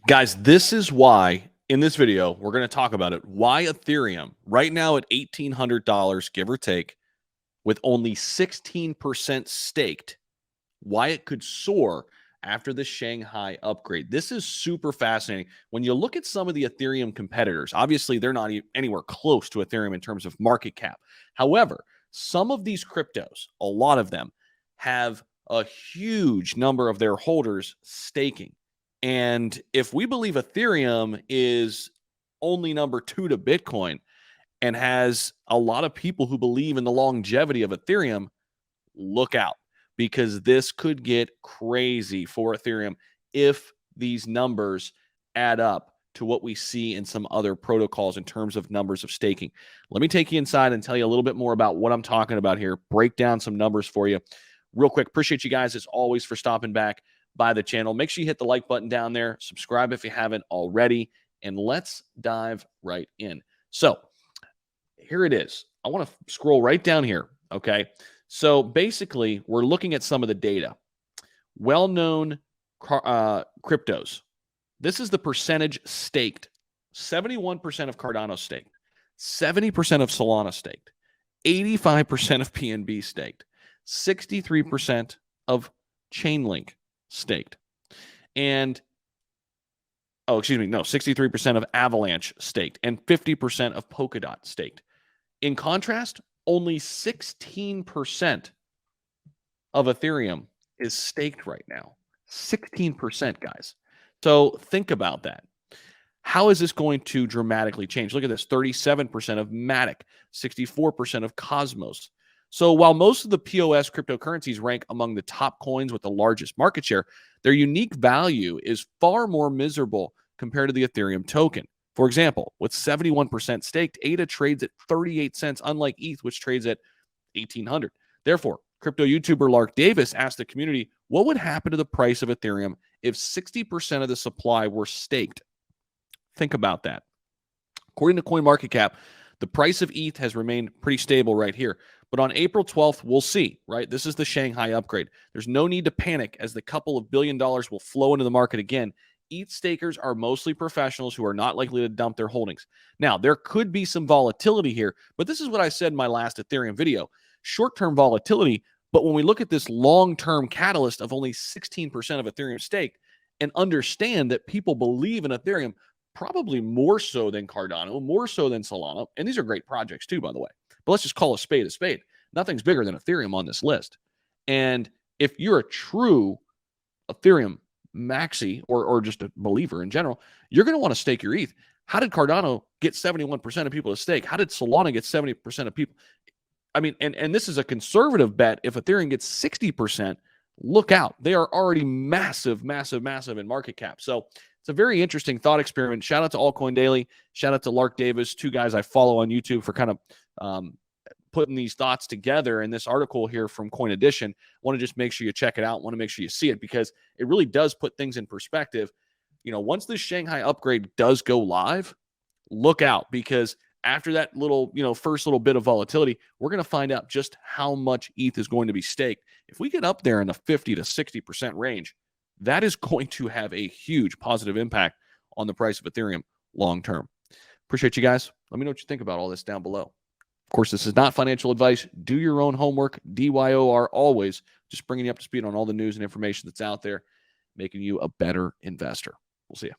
Guys, this is why in this video we're going to talk about it. Why Ethereum right now at $1,800, give or take, with only 16% staked, why it could soar after the Shanghai upgrade. This is super fascinating. When you look at some of the Ethereum competitors, obviously they're not anywhere close to Ethereum in terms of market cap. However, some of these cryptos, a lot of them, have a huge number of their holders staking. And if we believe Ethereum is only number 2 to Bitcoin and has a lot of people who believe in the longevity of Ethereum, look out, because this could get crazy for Ethereum if these numbers add up to what we see in some other protocols in terms of numbers of staking. Let me take you inside and tell you a little bit more about what I'm talking about here, break down some numbers for you real quick. Appreciate you guys, as always, for stopping back by the channel. Make sure you hit the like button down there, subscribe if you haven't already, and let's dive right in. So here it is. I want to scroll right down here, okay? So basically, we're looking at some of the data. Well-known cryptos. This is the percentage staked. 71% of Cardano staked. 70% of Solana staked. 85% of PNB staked. 63% of Chainlink staked. And, 63% of Avalanche staked. And 50% of Polkadot staked. In contrast, only 16% of Ethereum is staked right now. 16%, guys. So think about that. How is this going to dramatically change? Look at this, 37% of Matic, 64% of Cosmos. So while most of the POS cryptocurrencies rank among the top coins with the largest market share, their unique value is far more miserable compared to the Ethereum token. For example, with 71% staked, ADA trades at 38 cents, unlike ETH, which trades at 1,800. Therefore, crypto YouTuber Lark Davis asked the community, what would happen to the price of Ethereum if 60% of the supply were staked? Think about that. According to CoinMarketCap, the price of ETH has remained pretty stable right here. But on April 12th, we'll see, right? This is the Shanghai upgrade. There's no need to panic, as the couple of $1 billion will flow into the market again. ETH stakers are mostly professionals who are not likely to dump their holdings. Now, there could be some volatility here, but this is what I said in my last Ethereum video. Short-term volatility, but when we look at this long-term catalyst of only 16% of Ethereum staked and understand that people believe in Ethereum probably more so than Cardano, more so than Solana, and these are great projects too, by the way, but let's just call a spade a spade. Nothing's bigger than Ethereum on this list. And if you're a true Ethereum maxi or just a believer in general, you're going to want to stake your ETH. How did Cardano get 71% of people to stake? How did Solana get 70% of people? I mean, and this is a conservative bet. If Ethereum gets 60%, look out. They are already massive, massive, massive in market cap. So it's a very interesting thought experiment. Shout out to Altcoin Daily. Shout out to Lark Davis, two guys I follow on YouTube, for kind of putting these thoughts together in this article here from Coin Edition. Want to just make sure you check it out. Want to make sure you see it, because it really does put things in perspective. You know, once this Shanghai upgrade does go live, look out, because after that little, first little bit of volatility, we're going to find out just how much ETH is going to be staked. If we get up there in the 50 to 60% range, that is going to have a huge positive impact on the price of Ethereum long term. Appreciate you guys. Let me know what you think about all this down below. Of course, this is not financial advice. Do your own homework. DYOR always. Just bringing you up to speed on all the news and information that's out there, making you a better investor. We'll see you.